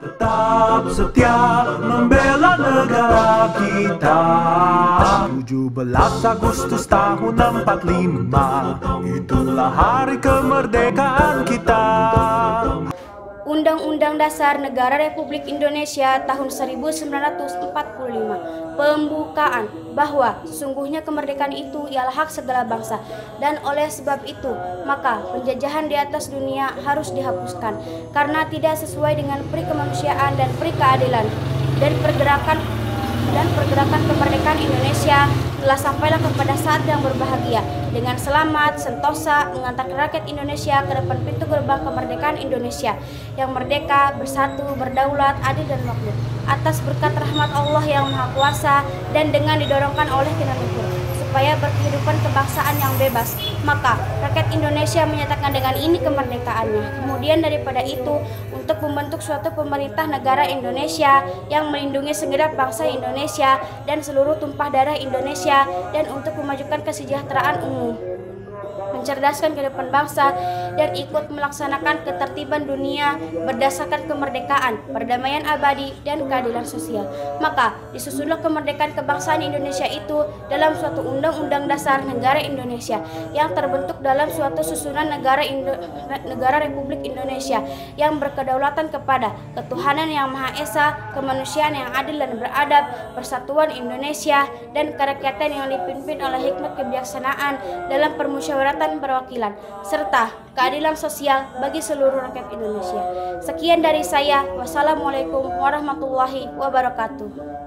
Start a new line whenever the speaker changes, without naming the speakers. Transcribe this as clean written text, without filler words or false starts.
Tetap setia membela negara kita. 17 Agustus tahun 45, itulah hari kemerdekaan kita.
Undang-Undang Dasar Negara Republik Indonesia tahun 1945 pembukaan bahwa sesungguhnya kemerdekaan itu ialah hak segala bangsa, dan oleh sebab itu maka penjajahan di atas dunia harus dihapuskan karena tidak sesuai dengan peri kemanusiaan dan peri keadilan, dan pergerakan kemerdekaan Indonesia telah sampailah kepada saat yang berbahagia dengan selamat sentosa mengantarkan rakyat Indonesia ke depan pintu gerbang kemerdekaan Indonesia yang merdeka, bersatu, berdaulat, adil dan makmur atas berkat rahmat Allah yang Maha Kuasa dan dengan didorongkan oleh kinerja luhur supaya berkehidupan kebangsaan yang bebas. Maka rakyat Indonesia menyatakan dengan ini kemerdekaannya. Kemudian daripada itu untuk membentuk suatu pemerintah negara Indonesia yang melindungi segenap bangsa Indonesia dan seluruh tumpah darah Indonesia, dan untuk memajukan kesejahteraan umum, mencerdaskan kehidupan bangsa, dan ikut melaksanakan ketertiban dunia berdasarkan kemerdekaan, perdamaian abadi, dan keadilan sosial. Maka disusunlah kemerdekaan kebangsaan Indonesia itu dalam suatu undang-undang dasar negara Indonesia yang terbentuk dalam suatu susunan negara Republik Indonesia yang berkedaulatan kepada ketuhanan yang Maha Esa, kemanusiaan yang adil dan beradab, persatuan Indonesia, dan kerakyatan yang dipimpin oleh hikmat kebijaksanaan dalam permusyawaratan perwakilan, serta keadilan sosial bagi seluruh rakyat Indonesia. Sekian dari saya. Wassalamualaikum warahmatullahi wabarakatuh.